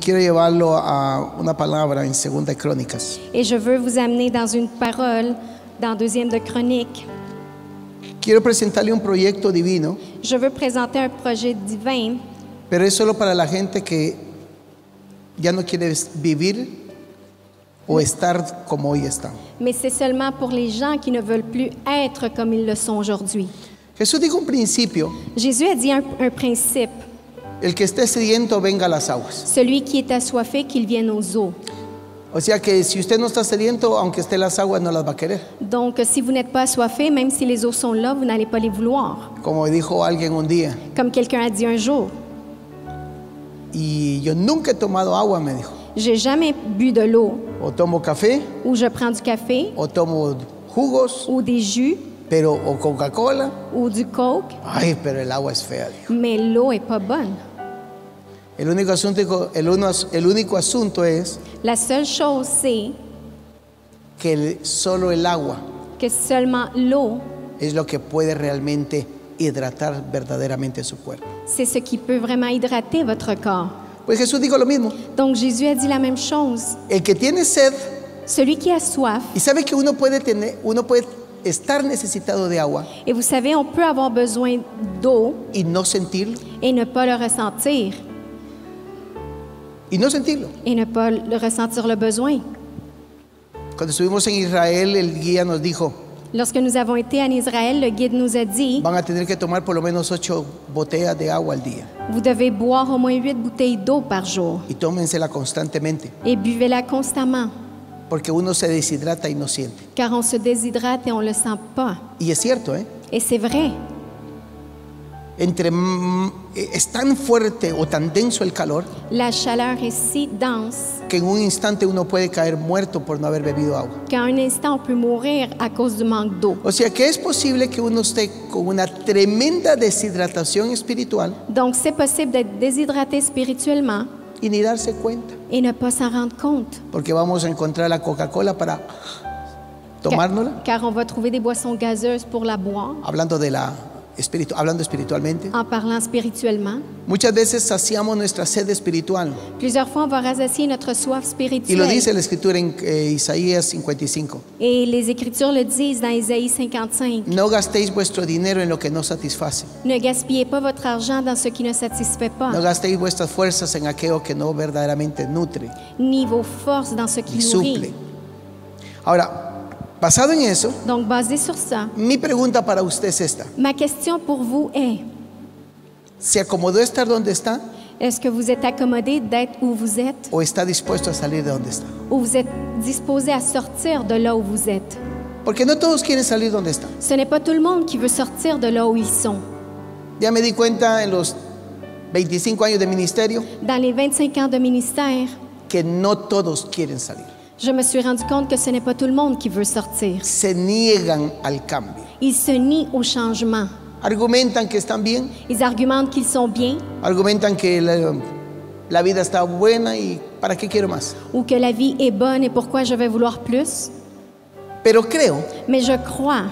quiero llevarlo a una palabra en Segunda de Crónicas. Et je veux vous amener dans une parole dans Deuxième de Chroniques. Quiero presentarle un proyecto divino, Je veux présenter un projet divin, pero es solo para la gente que ya no quiere vivir o estar como hoy está. mais c'est seulement pour les gens qui ne veulent plus être comme ils le sont aujourd'hui. Jesús dijo un principio: Jésus a dit un principe. el que esté sediento venga a las aguas. Celui qui est assoiffé, qu'il vienne aux eaux. O sea que si usted no está sediento, aunque esté en las aguas, no las va a querer. Donc, si vous n'êtes pas assoiffé, même si les eaux sont là, vous n'allez pas les vouloir. Como dijo alguien un día, Comme quelqu'un a dit un jour, y yo nunca he tomado agua, me dijo. j'ai jamais bu de l'eau, O tomo café, ou je prends du café, o tomo jugos, ou des jus, o Coca-Cola. ou du coke, Ay, pero el agua es fea, dijo. mais l'eau est pas bonne. El único asunto es La seule chose, c'est que solo el agua que seulement l'eau, es lo que puede realmente hidratar verdaderamente su cuerpo. c'est ce qui peut vraiment hydrater votre corps. Pues Jesús dijo lo mismo. Donc, Jésus a dit la même chose. El que tiene sed, Celui qui a soif, y sabe que uno puede estar necesitado de agua et vous savez, on peut avoir besoin d'eau y no sentirlo, et ne pas le ressentir, y no sentirlo. et ne pas le ressentir le besoin. Cuando estuvimos en Israel, el guía nos dijo: Lorsque nous avons été en Israël, le guide nous a dit, van a tener que tomar por lo menos 8 botellas de agua al día, vous devez boire au moins 8 bouteilles d'eau par jour y tómensela constantemente, et buvez-la constamment, porque uno se deshidrata y no siente. car on se déshydrate et on ne le sent pas. Y es cierto, ¿eh? Et c'est vrai. Es tan fuerte o tan denso el calor La chaleur est si dense que en un instante uno puede caer muerto por no haber bebido agua. qu'à un instant, on peut mourir à cause du manque d'eau. O sea que es posible que uno esté con una tremenda deshidratación espiritual Donc, c'est possible d'être déshydraté spirituellement y ni darse cuenta, et ne pas s'en rendre compte. porque vamos a encontrar la Coca-Cola para tomárnosla, Car on va trouver des boissons gazeuses pour la boire, hablando espiritualmente. en parlant spirituellement. Muchas veces saciamos nuestra sed espiritual, Plusieurs fois, on va rassasier notre soif y lo spirituelle. dice la escritura en Isaías 55. Et les Écritures le disent dans Isaïe 55. No gastéis vuestro dinero en lo que no satisface, Ne gaspillez pas votre argent dans ce qui ne satisfait no pas, gastéis vuestras fuerzas en aquello que no verdaderamente nutre ni vos forces dans ce qui y suple. nourrit. Ahora, basado en eso, Donc, basé sur ça, mi pregunta para usted es esta: ma question pour vous est, ¿se acomodó estar donde está est-ce que vous êtes accommodé d'être où vous êtes, o está dispuesto a salir de donde está? ou vous êtes disposé à sortir de là où vous êtes? Porque no todos quieren salir donde están. Ce n'est pas tout le monde qui veut sortir de là où ils sont. Ya me di cuenta en los 25 años de ministerio Dans les 25 ans de ministère, que no todos quieren salir. je me suis rendu compte que ce n'est pas tout le monde qui veut sortir. Se niegan al cambio. Ils se nient au changement. Argumentan que están bien, Ils argumentent qu'ils sont bien argumentan que la vida está buena y ¿para qué quiero más? ou que la vie est bonne et pourquoi je vais vouloir plus. Pero creo, Mais je crois,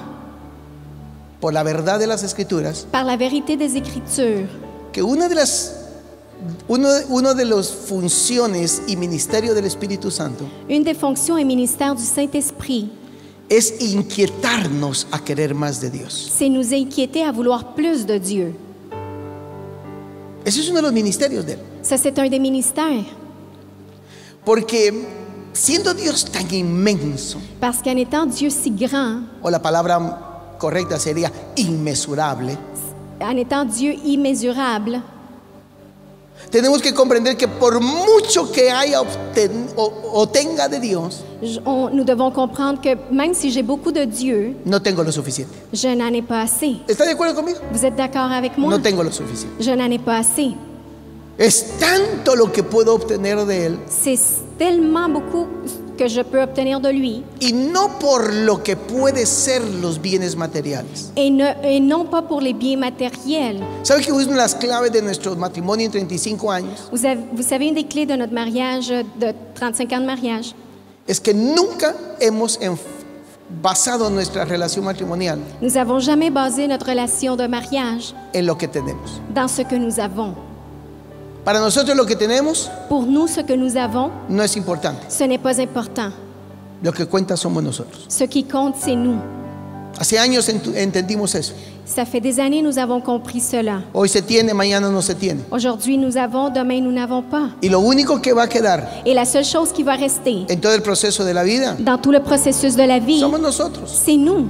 por la verdad de las escrituras, par la vérité des Écritures, que uno de los funciones y ministerio del Espíritu Santo une des fonctions et ministères du Saint-Esprit, es inquietarnos a querer más de Dios. c'est nous inquiéter à vouloir plus de Dieu. Ese es uno de los ministerios de Él. Ça, c'est un des ministères. Porque siendo Dios tan inmenso, Parce qu'en étant Dieu si grand, o la palabra correcta sería inmesurable, en étant Dieu immesurable, tenemos que comprender que por mucho que haya o tenga de Dios, nous devons comprendre que même si j'ai beaucoup de Dieu, no tengo lo suficiente. je n'en ai pas assez. ¿Está de acuerdo conmigo? Vous êtes d'accord avec moi? No tengo lo suficiente. Je n'en ai pas assez. Es tanto lo que puedo obtener de Él, C'est tellement beaucoup que je peux obtenir de lui, y no por lo que puede ser los bienes materiales. et non pas pour les biens matériels. ¿Sabe que una de las claves de nuestro matrimonio en 35 años Vous savez, une des clés de notre mariage, de 35 ans de mariage, es que nunca hemos basado nuestra relación matrimonial nous n'avons jamais basé notre relation de mariage en lo que tenemos? dans ce que nous avons. Para nosotros lo que tenemos Pour nous, ce que nous avons, no es importante. ce n'est pas important. Lo que cuenta somos nosotros. Ce qui compte, c'est nous. Hace años entendimos eso. Ça fait des années nous avons compris cela. Hoy se tiene, mañana no se tiene. Aujourd'hui, nous avons, demain, nous n'avons pas. Y lo único que va a quedar Et la seule chose qui va rester en todo el proceso de la vida dans tout le processus de la vie, somos nosotros. c'est nous.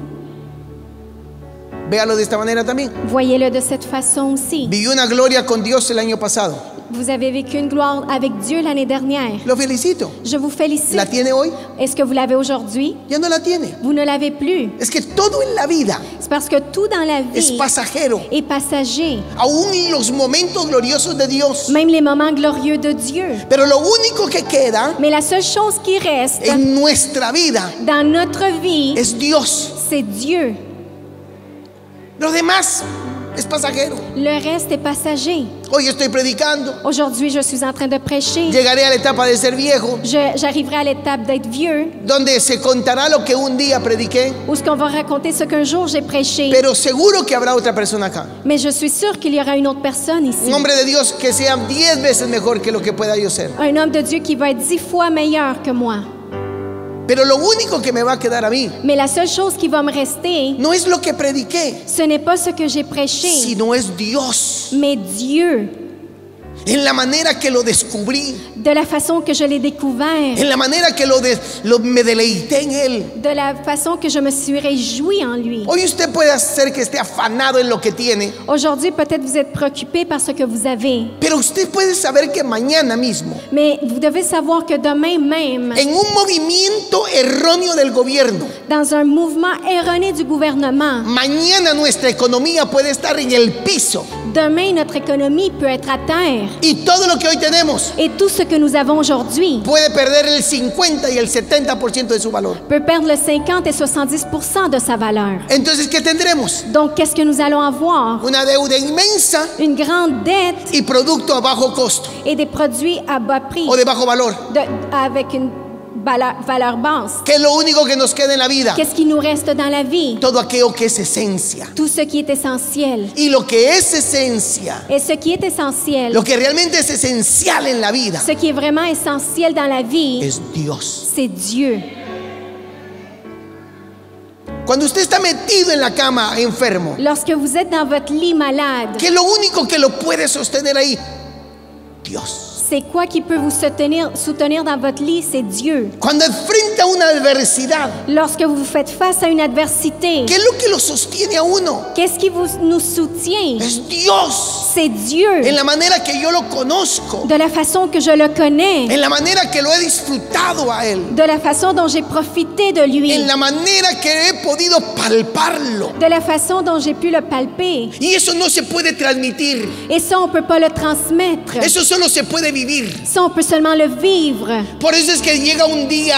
Véalo de esta manera también. Voyez-le de cette façon aussi. Viví una gloria con Dios el año pasado. Vous avez vécu une gloire avec Dieu l'année dernière. Lo felicito. Je vous félicite. ¿La tiene hoy? Est-ce que vous l'avez aujourd'hui? Ya no la tiene. Vous ne l'avez plus. Es que todo en la vida C'est parce que tout dans la es vie pasajero. est passager. Aún en los momentos gloriosos de Dios. Même les moments glorieux de Dieu. Pero lo único que queda Mais la seule chose qui reste en nuestra vida dans notre vie, es Dios. c'est Dieu. Lo demás es pasajero. Le reste est passager. Hoy estoy predicando. Aujourd'hui, je suis en train de prêcher. Llegaré a la etapa de ser viejo, J'arriverai à l'étape d'être vieux, donde se contará lo que un día prediqué. où ce qu'on va raconter ce qu'un jour j'ai prêché. Pero seguro que habrá otra persona acá. Mais je suis sûre qu'il y aura une autre personne ici. Un hombre de Dios que sea 10 veces mejor que lo que pueda yo ser. Un homme de Dieu qui va être 10 fois meilleur que moi. Pero lo único que me va a quedar a mí Mais la seule chose qui va me rester, no es lo que prediqué, ce n'est pas ce que j'ai prêché, sino es Dios. mais Dieu, En la manera que lo descubrí, de la façon que je l'ai découvert, en la manera que me deleité en Él. de la façon que je me suis réjouie en lui. Hoy usted puede hacer que esté afanado en lo que tiene, Aujourd'hui, peut-être vous êtes préoccupé par ce que vous avez, pero usted puede saber que mañana mismo, mais vous devez savoir que demain même, en un movimiento erróneo del gobierno, dans un mouvement erroné du gouvernement, mañana nuestra economía puede estar en el piso. demain notre économie peut être à terre. Y todo lo que hoy tenemos Et tout ce que nous avons aujourd'hui puede perder el 50 y el 70% de su valor. peut perdre le 50 et 70% de sa valeur. Entonces, ¿qué tendremos? Donc, qu'est-ce que nous allons avoir? Una deuda inmensa Une grande dette y producto a bajo costo et des produits à bas prix, o de bajo valor, avec une valeur basse. que es lo único que nos queda en la vida. Qu'est-ce qui nous reste dans la vie? Todo aquello que es esencia. Tout ce qui est essentiel. Y lo que es esencia, Et ce qui est essentiel, lo que realmente es esencial en la vida, ce qui est vraiment essentiel dans la vie, es Dios. c'est Dieu. Cuando usted está metido en la cama enfermo, Lorsque vous êtes dans votre lit malade, que es lo único que lo puede sostener ahí, Dios. c'est quoi qui peut vous soutenir dans votre lit? C'est Dieu. Cuando enfrenta una adversidad, Lorsque vous faites face à une adversité, ¿qué es lo que lo sostiene a uno? qu'est-ce qui nous soutient? Es Dios. C'est Dieu. En la manera que yo lo conozco, De la façon que je le connais, en la manera que lo he disfrutado a Él, de la façon dont j'ai profité de lui, en la manera que he podido palparlo. de la façon dont j'ai pu le palper. Y eso no se puede transmitir, Et ça, on ne peut pas le transmettre. eso solo se puede vivir. Ça, on peut seulement le vivre. Por eso es que llega un día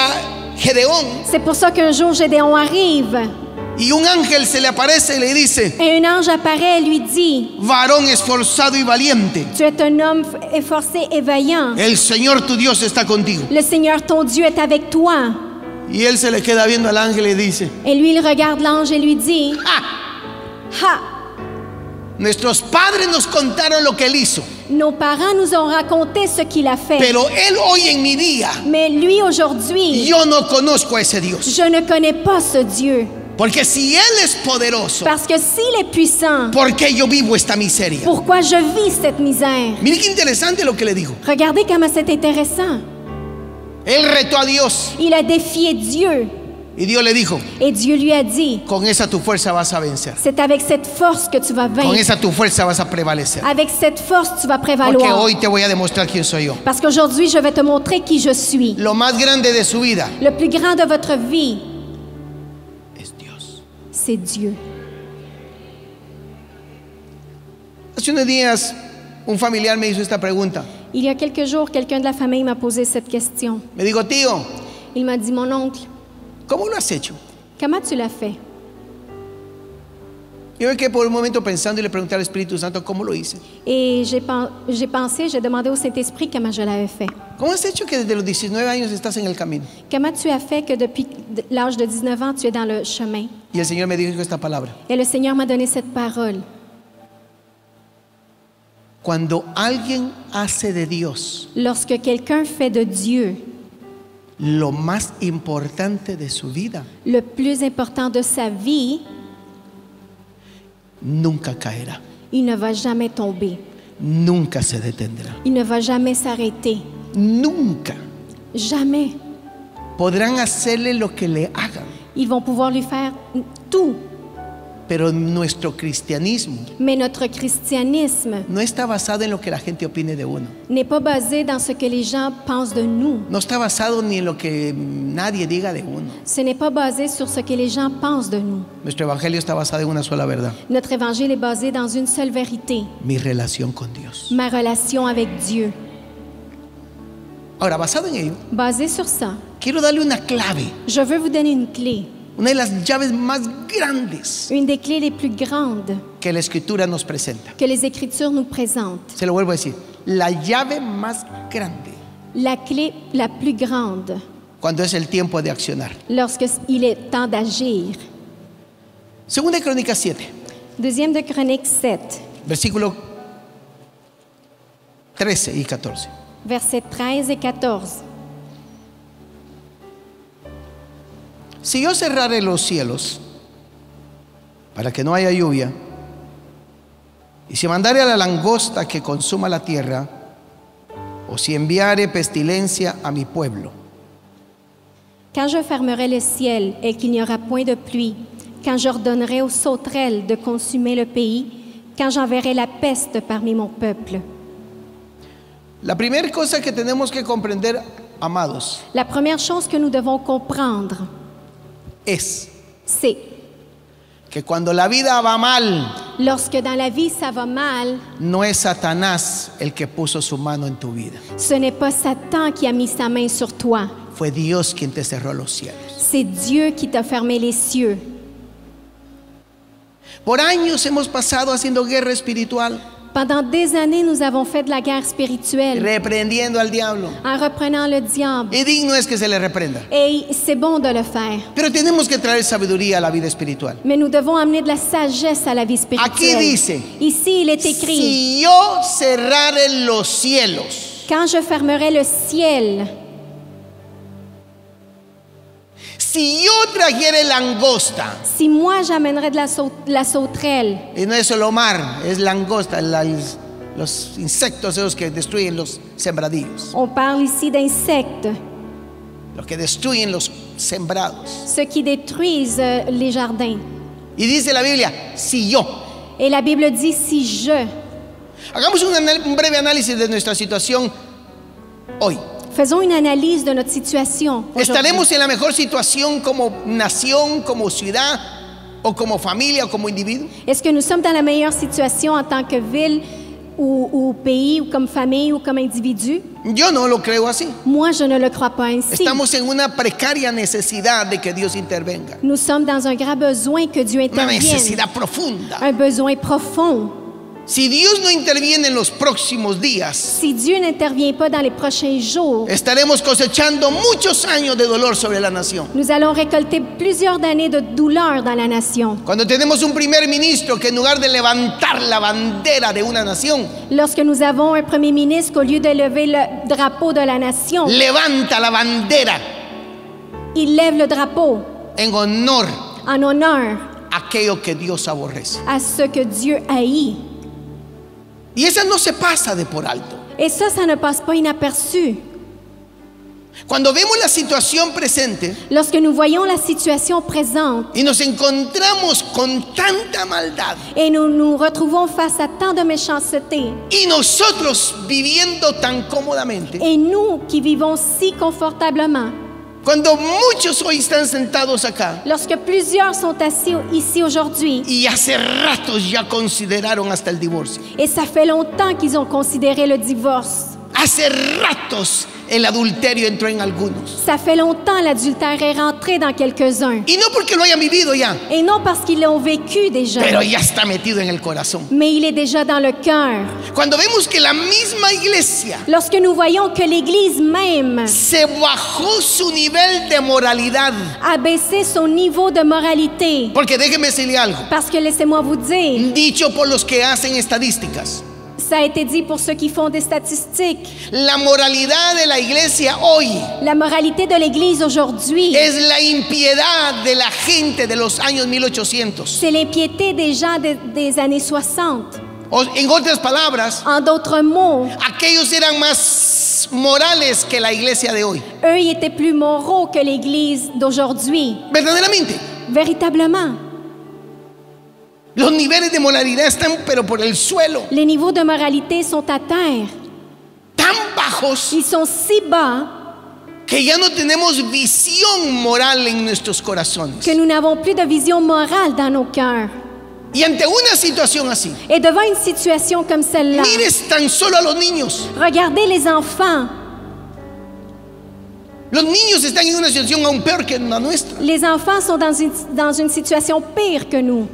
Gedeón C'est pour ça qu'un jour, Gédéon arrive y un ángel se le aparece y le dice: et un ange apparaît et lui dit, varón esforzado y valiente, tu es un homme efforcé et vaillant. el Señor tu Dios está contigo. Le Seigneur, ton Dieu, est avec toi. Y él se le queda viendo al ángel y dice: Et lui, il regarde l'ange et lui dit, ha, nuestros padres nos contaron lo que él hizo, nos parents nous ont raconté ce qu'il a fait. pero él hoy en mi día, Mais lui, aujourd'hui, yo no conozco a ese Dios. je ne connais pas ce Dieu. Porque si él es poderoso, Parce que s'il est puissant, ¿por qué yo vivo esta miseria? pourquoi je vis cette misère? Mire qué interesante lo que le dijo. Regardez comment c'est intéressant. Él retó a Dios Il a défié Dieu y Dios le dijo: et Dieu lui a dit, con esa tu fuerza vas a vencer, c'est avec cette force que tu vas con vaincre. esa tu fuerza vas a prevalecer. Avec cette force, tu vas Porque prévaloir. hoy te voy a demostrar quién soy yo. Parce qu'aujourd'hui, je vais te montrer qui je suis. Lo más grande de su vida Le plus grand de votre vie, es Dios. c'est Dieu. Hace unos días un familiar me hizo esta pregunta. Il y a quelques jours, quelqu'un de la famille m'a posé cette question. Me dijo: tío, Il m'a dit, mon oncle, ¿cómo lo has hecho? comment tu l'as fait? Yo me quedé por un momento pensando y le pregunté al Espíritu Santo cómo lo hice. Et j'ai demandé au Saint-Esprit comment je l'avais fait. ¿Cómo has hecho que desde los 19 años estás en el camino? Comment tu as fait que depuis l'âge de 19 ans, tu es dans le chemin? Y el Señor me dijo esta palabra: Et le Seigneur m'a donné cette parole. Cuando alguien hace de Dios Lorsque quelqu'un fait de Dieu lo más importante de su vida, le plus important de sa vie, nunca caerá, il ne va jamais tomber. nunca se detendrá, Il ne va jamais s'arrêter. nunca. Jamais. Podrán hacerle lo que le hagan, Ils vont pouvoir lui faire tout. pero nuestro cristianismo Mais notre christianisme no está basado en lo que la gente opine de uno. n'est pas basé dans ce que les gens pensent de nous. No está basado ni en lo que nadie diga de uno. Ce n'est pas basé sur ce que les gens pensent de nous. Nuestro evangelio está basado en una sola verdad: Notre évangile est basé dans une seule vérité, mi relación con Dios. ma relation avec Dieu. Ahora, basado en ello, Basé sur ça, quiero darle una clave, je veux vous donner une clé, una de las llaves más grandes une des clés les plus grandes que la Escritura nos presenta. que les Écritures nous présentent. Se lo vuelvo a decir, la llave más grande La clé la plus grande cuando es el tiempo de accionar. lorsqu'il est temps d'agir. Segunda de Crónicas 7, Deuxième de Chroniques 7, versículo 13 y 14. versets 13 et 14. Si yo cerrare los cielos para que no haya lluvia, y si mandare a la langosta que consuma la tierra, o si enviare pestilencia a mi pueblo, Quand je fermerai le ciel et qu'il n'y aura point de pluie, quand j'ordonnerai aux sauterelles de consumer le pays, quand j'enverrai la peste parmi mon peuple. la primera cosa que tenemos que comprender, amados, La première chose que nous devons comprendre, es c'est que cuando la vida va mal, lorsque dans la vie ça va mal, no es Satanás el que puso su mano en tu vida, ce n'est pas Satan qui a mis sa main sur toi, fue Dios quien te cerró los cielos. c'est Dieu qui t'a fermé les cieux. Por años hemos pasado haciendo guerra espiritual, Pendant des années, nous avons fait de la guerre spirituelle reprendiendo al diablo, en reprenant le diable. y digno es que se le reprenda. Et c'est bon de le faire. Pero tenemos que traer sabiduría a la vida espiritual. Mais nous devons amener de la sagesse à la vie Aquí spirituelle. dice, Ici, il est écrit, si yo cerrare los cielos, quand je fermerai le ciel, si yo trajere langosta, si moi j'amènerai de la sauterelle, y no es solo mar, es langosta, los insectos esos que destruyen los sembradíos, on parle ici d'insectes, los que destruyen los sembrados. ceux qui détruisent les jardins. Y dice la Biblia, si yo. Et la Bible dit, si je. Hagamos un breve análisis de nuestra situación hoy. Faisons une analyse de notre situation aujourd'hui. ¿Estaremos en la mejor situación como nación, como ciudad, o como familia, o como individuo? Est-ce que nous sommes dans la meilleure situation en tant que ville ou pays, ou comme famille, ou comme individu? Yo no lo creo así. Moi, je ne le crois pas ainsi. Estamos en una precaria necesidad de que Dios intervenga. Nous sommes dans un grand besoin que Dieu Una intervienne. necesidad profunda. Un besoin profond. Si Dios no interviene en los próximos días, Si Dieu n'intervient pas dans les prochains jours, estaremos cosechando muchos años de dolor sobre la nación. nous allons récolter plusieurs années de douleur dans la nation. Cuando tenemos un primer ministro que en lugar de levantar la bandera de una nación, Lorsque nous avons un premier ministre, au lieu de lever le drapeau de la nation, levanta la bandera il lève le drapeau en honor en honneur a aquello que Dios aborrece. à ce que Dieu haït. Y esa no se pasa de por alto. Et ça ne passe pas inaperçu. Cuando vemos la situación presente Lorsque nous voyons la situation présente y nos encontramos con tanta maldad et nous nous retrouvons face à tant de méchanceté, y nosotros viviendo tan cómodamente, et nous qui vivons si confortablement, cuando muchos hoy están sentados acá lorsque plusieurs sont assis ici aujourd'hui, y hace ratos ya consideraron hasta el divorcio, et ça fait longtemps qu'ils ont considéré le divorce, hace ratos el adulterio entró en algunos, ça fait longtemps l'adultère est rentré dans quelques-uns, y no porque lo hayan vivido ya, et non parce qu'ils l'ont vécu déjà, pero ya está metido en el corazón. mais il est déjà dans le cœur. Cuando vemos que la misma iglesia Lorsque nous voyons que l'Église même se bajó su nivel de moralidad, a baissé son niveau de moralité, porque déjeme decirle algo, parce que laissez-moi vous dire, dicho por los que hacen estadísticas, Ça a été dit pour ceux qui font des statistiques. La moralidad de la iglesia hoy La moralité de l'Église aujourd'hui, es la impiedad de la gente de los años 1800. c'est l'impiété des gens des années 60. En otras palabras, En d'autres mots, aquellos eran más morales que la iglesia de hoy. eux, ils étaient plus moraux que l'Église d'aujourd'hui. Verdaderamente. Véritablement. Los niveles de moralidad están pero por el suelo, Les niveaux de moralité sont à terre. tan bajos Ils sont si bas que ya no tenemos visión moral en nuestros corazones. que nous n'avons plus de vision morale dans nos cœurs. Y ante una situación así, Et devant une situation comme celle-là, mires tan solo a los niños. regardez les enfants. Los niños están en una situación aún peor que la nuestra, Les enfants sont dans une situation pire que nous.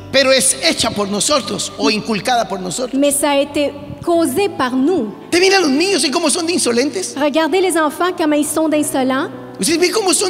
pero es hecha por nosotros o inculcada por nosotros. Mais ça a été causé par nous. ¿Te miran los niños y cómo son de insolentes? Regardez les enfants, comment ils sont d'insolents. Ustedes ven cómo son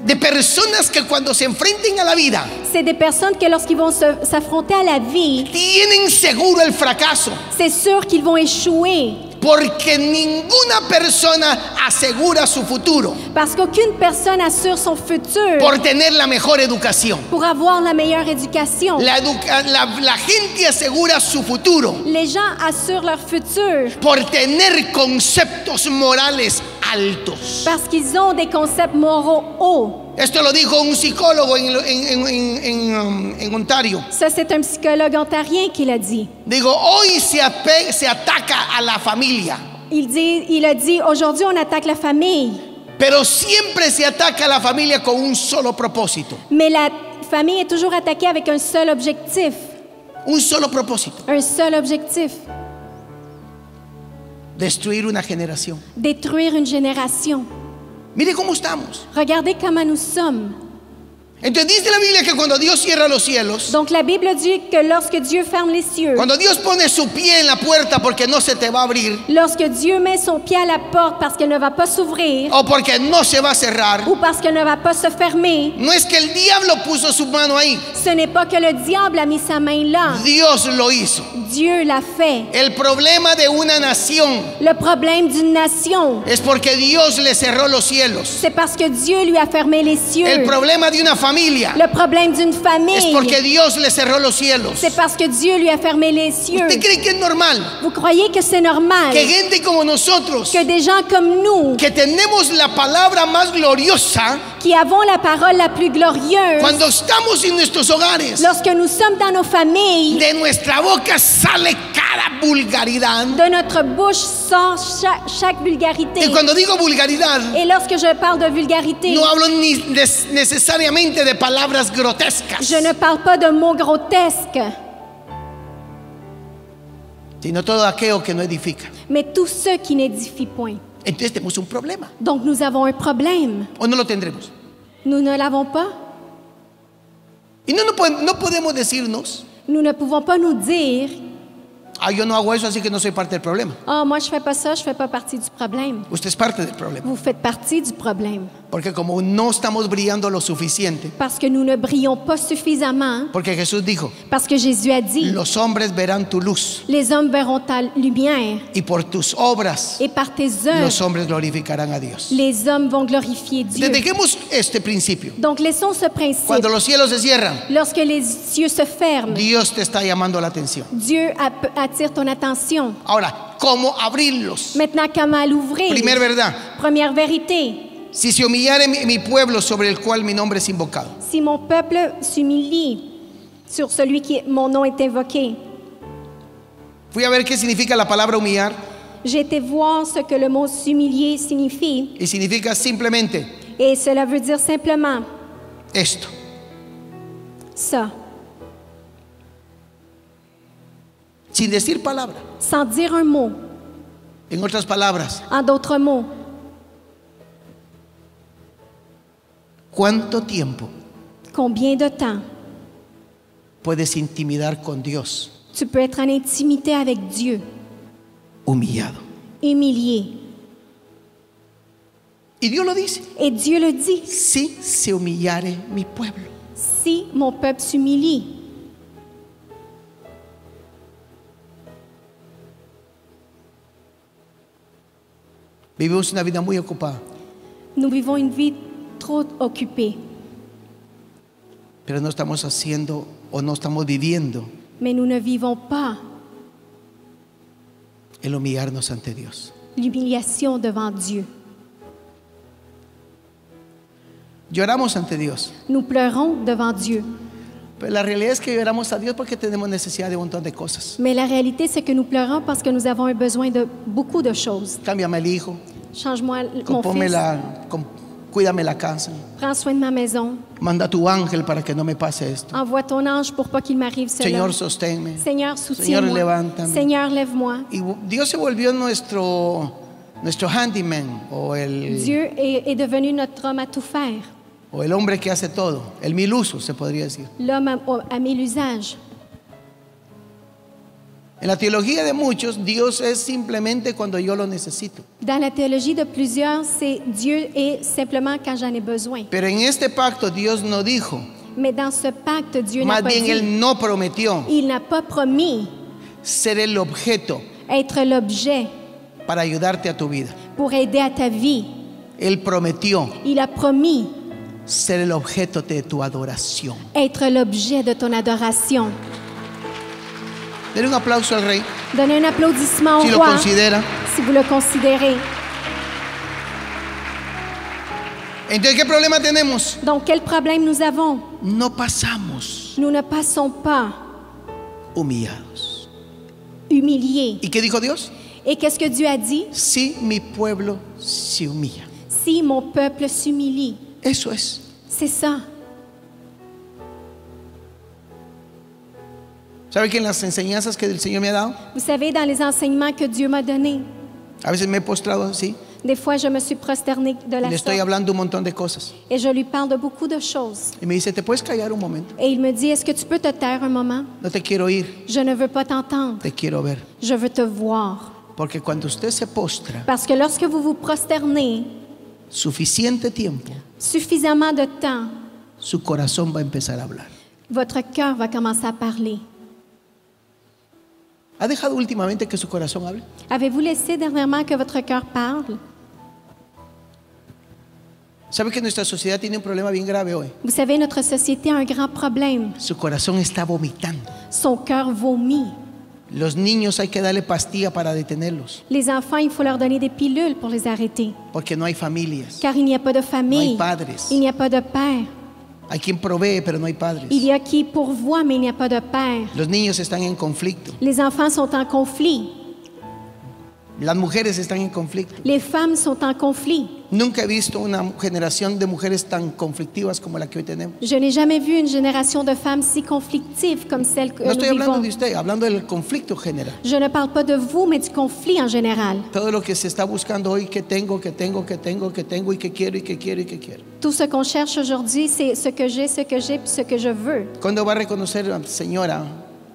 de personas que cuando se enfrenten a la vida C'est des personnes que lorsqu'ils vont s'affronter à la vie, tienen seguro el fracaso, c'est sûr qu'ils vont échouer. porque ninguna persona asegura su futuro Parce qu'aucune personne assure son futur por tener la mejor educación. pour avoir la meilleure éducation. La gente asegura su futuro Les gens assurent leur futur por tener conceptos morales altos. parce qu'ils ont des concepts moraux hauts. Esto lo dijo un psicólogo en Ontario. Ça, c'est un psychologue ontarien qui l'a dit. Digo, hoy se ataca a la familia, Il a dit, aujourd'hui, on attaque la famille. pero siempre se ataca a la familia con un solo propósito. Mais la famille est toujours attaquée avec un seul objectif. Un solo propósito. Un seul objectif. Destruir una generación. Détruire une génération. Mire cómo estamos. Regardez comment nous sommes. Entonces dice la Biblia que cuando Dios cierra los cielos, Donc la Bible dit que lorsque Dieu ferme les cieux, cuando Dios pone su pie en la puerta porque no se te va a abrir lorsque Dieu met son pied à la porte parce qu'elle ne va pas s'ouvrir o porque no se va a cerrar, ou parce qu'elle ne va pas se fermer, no es que el diablo puso su mano ahí, ce n'est pas que le diable a mis sa main là. Dios lo hizo. Dieu l'a fait. El problema de una nación Le problème d'une nation, es porque Dios le cerró los cielos. c'est parce que Dieu lui a fermé les cieux. El problema de una familia Le problème d'une es famille, porque Dios le cerró los cielos. c'est parce que Dieu lui a fermé les cieux. ¿Usted cree que es normal Vous croyez que c'est normal que gente como nosotros, que des gens comme nous, que tenemos la palabra más gloriosa, qui avons la parole la plus glorieuse, cuando estamos en nuestros hogares, lorsque nous sommes dans nos familles, de nuestra boca sale cada vulgaridad? de notre bouche sort chaque vulgarité. Y cuando digo vulgaridad, Et lorsque je parle de vulgarité, no hablo necesariamente de palabras grotescas, je ne parle pas de mots grotesques, sino todo aquello que no edifica. mais tous ceux qui n'édifient point. Entonces tenemos un problema, Donc nous avons un problème. o no lo tendremos. Nous ne l'avons pas. Y no podemos decirnos, Nous ne pouvons pas nous dire, yo no hago eso, así que no soy parte del problema. oh, moi je fais pas ça, je fais pas partie du problème. Usted es parte del problema, Vous faites partie du problème. porque como no estamos brillando lo suficiente, Parce que nous ne brillons pas suffisamment. porque Jesús dijo, Parce que Jésus a dit, los hombres verán tu luz, les hommes verront ta lumière. y por tus obras Et par tes œuvres, los hombres glorificarán a Dios. les hommes vont glorifier Dieu. Dejemos este principio. Donc laissons ce principe. Cuando los cielos se cierran, Lorsque les cieux se ferment, Dios te está llamando la atención. Dieu attire ton attention. Ahora, ¿cómo abrirlos? Maintenant, comment l'ouvrir? Primera verdad, Première vérité. si se humillare mi pueblo sobre el cual mi nombre es invocado. Si mon peuple s'humilie sur celui mon nom est invoqué. Fui a ver qué significa la palabra humillar, J'ai été voir ce que le mot s'humilier signifie. y significa simplemente Et cela veut dire simplement esto: ça. sin decir palabra. Sans dire un mot. En otras palabras, En d'autres mots, ¿cuánto tiempo combien de temps puedes intimidar con Dios tu peux être en intimité avec Dieu, humillado? humilié? Y Dios lo dice: Et Dieu le dit, si se humillare mi pueblo. si mon peuple s'humilie. Vivimos una vida muy ocupada, Nous vivons une vie trop occupée, pero no estamos haciendo o no estamos viviendo mais nous ne vivons pas el humillarnos ante Dios. l'humiliation devant Dieu. Lloramos ante Dios, Nous pleurons devant Dieu. pero la realidad es que lloramos a Dios porque tenemos necesidad de un montón de cosas. Mais la réalité, c'est que nous pleurons parce que nous avons un besoin de beaucoup de choses. Cámbiame el hijo, Change-moi mon fils, cuídame la casa, prends soin de ma maison, manda tu ángel para que no me pase esto. envoie ton ange pour pas qu'il m'arrive cela. Señor, sosténme. Seigneur, Señor, soutiens-moi. levántame. Seigneur, lève-moi. Y Dios se volvió nuestro handyman Dieu est devenu notre homme à tout faire, o el hombre que hace todo, el mil usos se podría decir. l'homme à mille usages. En la teología de muchos, Dios es simplemente cuando yo lo necesito. Dans la théologie de plusieurs, c'est Dieu est simplement quand j'en ai besoin. Pero en este pacto Dios no dijo, Mais dans ce pacte, Dieu n'a más pas bien dit, Él no prometió il n'a pas promis ser el objeto être l'objet para ayudarte a tu vida. pour aider à ta vie. Él prometió Il a promis ser el objeto de tu adoración. être l'objet de ton adoration. Denle un aplauso al rey, Donnez un applaudissement si au lo roi, considera. si vous le considérez. Entonces, ¿qué problema tenemos? Donc, quel problème nous avons? No pasamos Nous ne passons pas humillados. humiliés. ¿Y qué dijo Dios? Et qu'est-ce que Dieu a dit? Si mi pueblo se humilla. Si mon peuple s'humilie. Eso es. C'est ça. ¿Sabe que en las enseñanzas que el Señor me ha dado, Vous savez, dans les enseignements que Dieu m'a donnés, a veces me he postrado así des fois, je me suis prosternée de y la le estoy sorte hablando un montón de cosas? et je lui parle de beaucoup de choses. Y me dice, ¿te puedes callar un momento? Et il me dit, est-ce que tu peux te taire un moment? No te quiero oír, Je ne veux pas t'entendre. te quiero ver. Je veux te voir. Porque cuando usted se postra Parce que lorsque vous vous prosternez suficiente tiempo, suffisamment de temps, su corazón va a empezar a hablar. votre cœur va commencer à parler. ¿Ha dejado últimamente que su corazón hable? Avez-vous laissé dernièrement que votre cœur parle? ¿Sabe que nuestra sociedad tiene un problema bien grave hoy? Vous savez, notre société a un grand problème. Su corazón está vomitando. Son cœur vomit. Los niños hay que darle pastilla para detenerlos, Les enfants, il faut leur donner des pilules pour les arrêter. porque no hay familias. Car il n'y a pas de famille. No hay padres. Il n'y a pas de père. Hay quien provee, pero no hay padres. Il y a qui pourvoit, mais il n'y a pas de père. Los niños están en conflicto. Les enfants sont en conflit. Las mujeres están en conflicto. Les femmes sont en conflit. Nunca he visto una generación de mujeres tan conflictivas como la que hoy tenemos. Je n'ai jamais vu une génération de femmes si conflictives comme celle que No nous estoy hablando vivons. de usted, hablando del conflicto general. Je ne parle pas de vous, mais du conflit en général. Todo lo que se está buscando hoy, que tengo, y que quiero, y que quiero, y que quiero. Tout ce qu'on cherche aujourd'hui, c'est ce que j'ai, puis ce que je veux. ¿Cuándo va a reconocer, señora,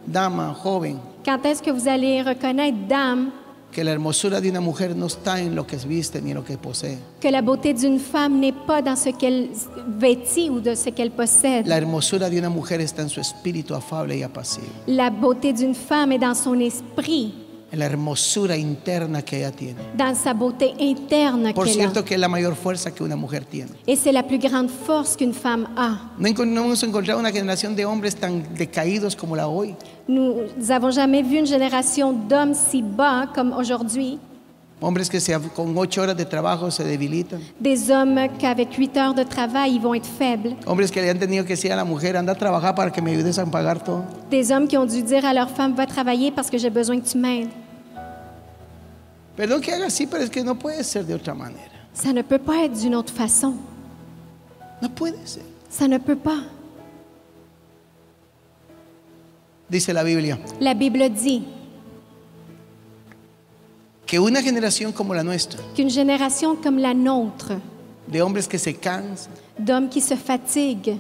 dama, joven, Quand est-ce que vous allez reconnaître, dame, que la hermosura de una mujer no está en lo que viste ni en lo que posee? que la beauté d'une femme n'est pas dans ce qu'elle vêtit ou de ce qu'elle possède. La hermosura de una mujer está en su espíritu afable y apacible, La beauté d'une femme est dans son esprit, en la hermosura interna que ella tiene. dans sa beauté interne Por qu'elle cierto a. que es la mayor fuerza que una mujer tiene. Et c'est la plus grande force qu'une femme a. No hemos encontrado una generación de hombres tan decaídos como la hoy. Nous n'avons jamais vu une génération d'hommes si bas comme aujourd'hui. Hombres que con 8 horas de trabajo se debilitan. Des hommes qu'avec 8 heures de travail, ils vont être faibles. Hombres que le han tenido que decir a la mujer, anda a trabajar para que me ayudes a pagar todo. Des hommes qui ont dû dire à leur femme, va travailler parce que j'ai besoin que tu m'aides. Perdón que haga así, pero es que no puede ser de otra manera. Ça ne peut pas être d'une autre façon. No puede ser. Ça ne peut pas. Dice la Biblia La Bible dit que una generación como la nuestra, qu'une génération comme la nôtre, de hombres que se cansan, d'hommes qui se fatiguent,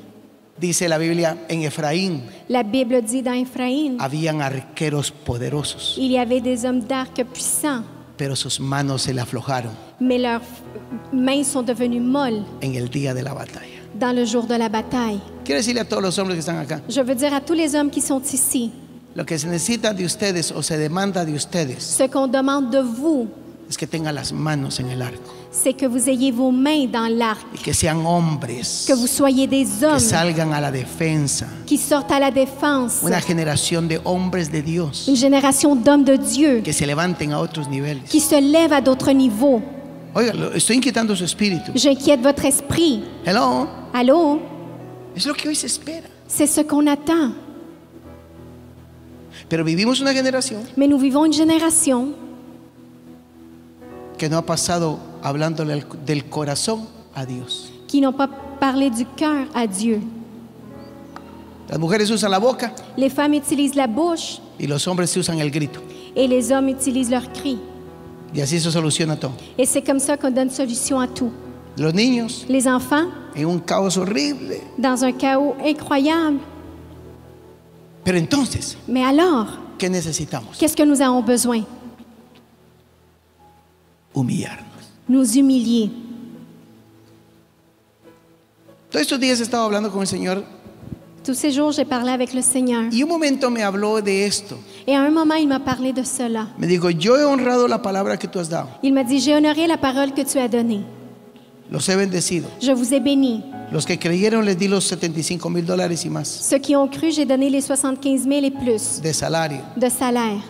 dice la Biblia, en Efraín la Bible dit dans Éphraïm, habían arqueros poderosos, il y avait des hommes d'arc puissants, pero sus manos se le aflojaron mais leurs mains sont devenues molles en el día de la batalla. dans le jour de la bataille. Quiero decirle a todos los hombres que están acá, Je veux dire à tous les hommes qui sont ici, lo que se necesita de ustedes o se demanda de ustedes ce qu'on demande de vous, es que tengan las manos en el arco c'est que vous ayez vos mains dans l'arc, y que sean hombres que vous soyez des que hommes salgan a la defensa. qui sortent à la défense, Una generación de hombres de Dios une génération d'hommes de Dieu que se levanten a otros niveles. qui se lèvent à d'autres niveaux. Oiga, estoy inquietando su espíritu. J'inquiète votre esprit. Hello. Allô? Es lo que hoy se espera. C'est ce qu'on attend. Pero vivimos una generación Mais nous vivons une génération que no ha pasado hablándole del corazón a Dios. qui n'ont pas parlé du cœur à Dieu. Las mujeres usan la boca Les femmes utilisent la bouche y los hombres usan el grito. et les hommes utilisent leur cri. Y así se soluciona todo. Et c'est comme ça qu'on donne solution à tout. Los niños Les enfants, en un caos horrible. dans un chaos incroyable. Pero entonces, Mais alors, ¿qué necesitamos? qu'est-ce que nous avons besoin? Humillarnos. Nous humilier. Todos estos días he estado hablando con el Señor Tous ces jours, j'ai parlé avec le Seigneur. y un momento me habló de esto. Et à un moment, il m'a parlé de cela. Me dijo, yo he honrado la palabra que tú has dado. Il m'a dit, j'ai honoré la parole que tu as donnée. Los he bendecido. Je vous ai bénis. Los que creyeron les di los $75,000 y más Ceux qui ont cru, j'ai donné les 75 000 et plus de salario. de salaire.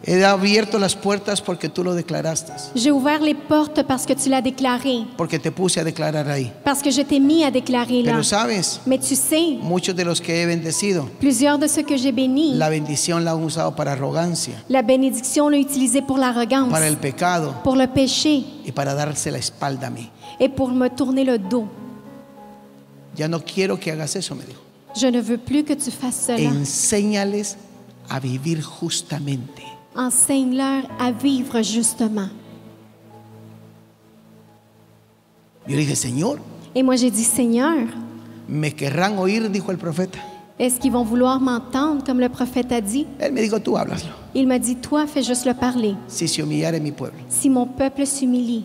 He abierto las puertas porque tú lo declaraste, J'ai ouvert les portes parce que tu l'as déclaré, porque te puse a declarar ahí. parce que je t'ai mis à déclarer là. Pero sabes, Mais tu sais, muchos de los que he bendecido, plusieurs de ceux que j'ai bénis, la bendición la han usado para arrogancia, la bénédiction l'a utilisé pour l'arrogance, para el pecado pour le péché y para darse la espalda a mí. et pour me tourner le dos. Ya no quiero que hagas eso, me dijo. Je ne veux plus que tu fasses cela. Enséñales a vivir justamente. Enseigne-leur à vivre justement. Yo le dije, Señor, Et moi, j'ai dit, Seigneur, ¿me querrán oír? Dijo el profeta. est-ce qu'ils vont vouloir m'entendre comme le prophète a dit? Él me dijo, tú háblaslo. Il m'a dit, toi, fais juste le parler. Si se humillare mi pueblo. Si mon peuple s'humilie,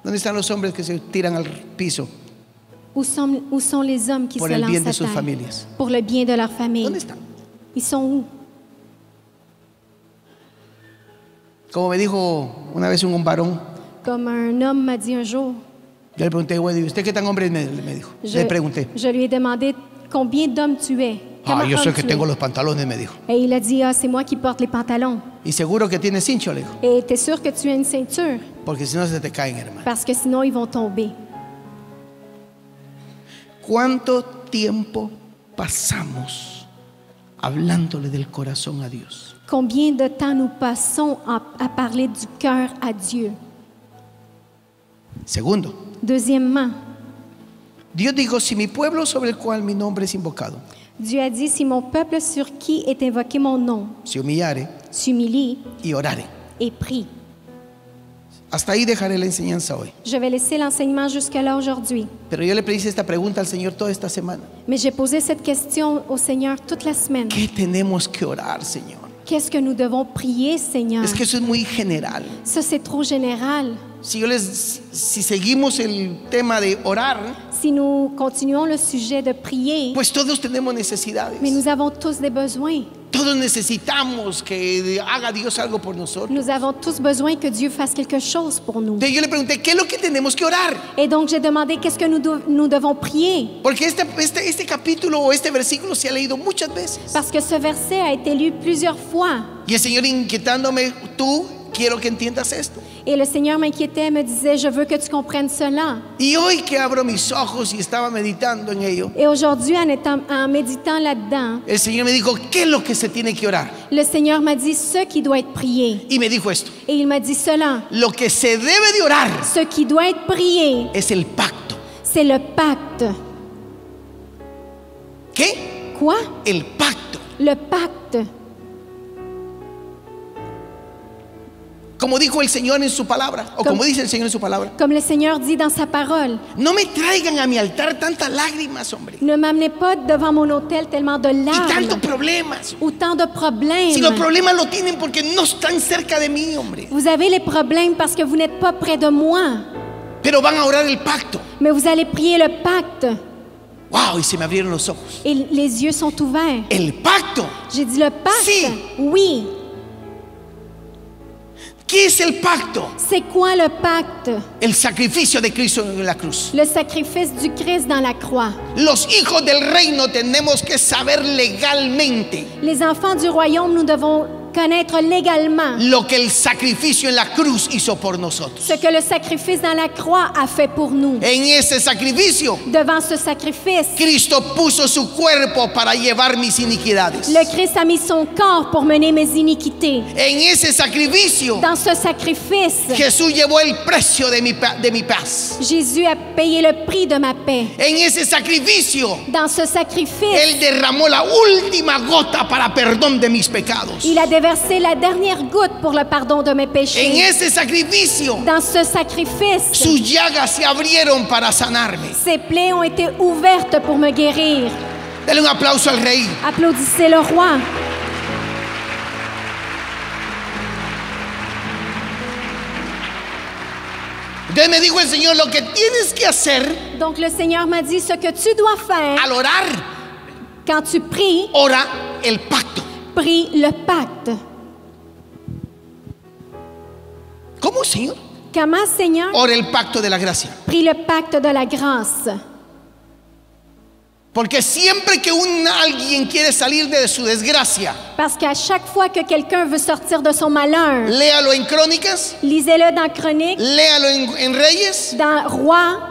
¿Dónde están los hombres que se tiran al piso où sont les hommes qui por se el bien lancent de à sus terre familias? pour le bien de leur famille? ¿Dónde están? Ils sont où? Como me dijo una vez un varón, Comme un homme m'a dit un jour, yo le pregunté, güey, ¿usted qué tan hombre es? Me dijo. Le pregunté. je lui ai demandé combien d'hommes tu es. Comment Yo sé homme que tu tengo es? los pantalones, me dijo. Et il a dit, ah, c'est moi qui porte les pantalons. Y seguro que tienes cincho, le dijo. Et t'es sûr que tu as une ceinture? Porque si no se te caen, hermano. Parce que sinon, ils vont tomber. ¿Cuánto tiempo pasamos hablándole del corazón a Dios? Combien de temps nous passons à parler du cœur à Dieu? Segundo, Deuxièmement, Dios dijo, si mi pueblo sobre el cual mi nombre es invocado, Dieu a dit, si mon peuple sur qui est invoqué mon nom se humillare s'humilie y orare. et prie. Hasta ahí dejaré la enseñanza hoy. Je vais laisser l'enseignement jusque-là aujourd'hui. Pero yo le hice esta pregunta al Señor toda esta semana. Mais j'ai posé cette question au Seigneur toute la semaine. ¿Qué tenemos que orar, Señor? Qu'est-ce que nous devons prier, Seigneur? Es que eso es muy general. Ça, c'est trop général. Si seguimos el tema de orar, Si nous continuons le sujet de prier, pues todos tenemos necesidades. mais nous avons tous des besoins. Todos necesitamos que haga Dios algo por nosotros. Nous avons tous besoin que Dieu fasse quelque chose pour nous. Entonces yo le pregunté, ¿qué es lo que tenemos que orar? Et donc, j'ai demandé qu'est-ce que nous devons prier. Porque este capítulo o este versículo se ha leído muchas veces. Parce que ce verset a été lu plusieurs fois. Y el Señor inquietándome, tú quiero que entiendas esto. Et le Seigneur m'inquiétait, me disait, je veux que tu comprennes cela. Y hoy que abro mis ojos y estaba meditando en ello, Et aujourd'hui, en méditant là-dedans, el Señor me dijo, ¿qué es lo que se tiene que orar? le Seigneur m'a dit ce qui doit être prié. Y me dijo esto, Et il m'a dit cela. lo que se debe de orar Ce qui doit être prié, es el pacto. c'est le pacte. ¿Qué? Quoi? El pacto. Le pacte. Como dijo el Señor en su palabra, o como dice el Señor en su palabra, Comme le Seigneur dit dans sa parole, no me traigan a mi altar tantas lágrimas, hombre, ne m'amenez pas devant mon autel tellement de y tantos larmes problemas. ou tant de problèmes. Si los problemas lo tienen porque no están cerca de mí, hombre, Vous avez les problèmes parce que vous n'êtes pas près de moi. pero van a orar el pacto. Mais vous allez prier le pacte. Wow, y se me abrieron los ojos. Et les yeux sont ouverts. El pacto. J'ai dit le pacte. Si. Oui. ¿Qué es el pacto? C'est quoi le pacte? El sacrificio de Cristo en la cruz. Le sacrifice du Christ dans la croix. Los hijos del reino tenemos que saber legalmente Les enfants du royaume, nous devons connaître légalement lo que el sacrificio en la cruz hizo por nosotros. ce que le sacrifice dans la croix a fait pour nous. En ese sacrificio, Devant ce sacrifice, Cristo puso su cuerpo para llevar mis iniquidades. le Christ a mis son corps pour mener mes iniquités. En ese sacrificio, Dans ce sacrifice, Jesús llevó el precio de mi paz. Jésus a payé le prix de ma paix. En ese sacrificio, Dans ce sacrifice, Él derramó la última gota para perdón de mis pecados. il a déversé la dernière goutte pour le pardon de mes En péchés. ese sacrificio, Dans ce sacrifice, sus llagas se abrieron para sanarme. ses plaies ont été ouvertes pour me guérir. Dale un aplauso al Rey. Applaudissez le roi. Entonces me dijo el Señor, lo que tienes que hacer Donc le Seigneur m'a dit, ce que tu dois faire al orar, quand tu pries, ora el pacto. prie le pacte. ¿Cómo, Señor? Comment, Seigneur? Ora el pacto de la gracia. Prie le pacte de la grâce. Porque siempre que alguien quiere salir de su desgracia, Parce qu'à chaque fois que quelqu'un veut sortir de son malheur, léalo en Crónicas, lisez-le dans Chronique, léalo en Reyes, dans Roi,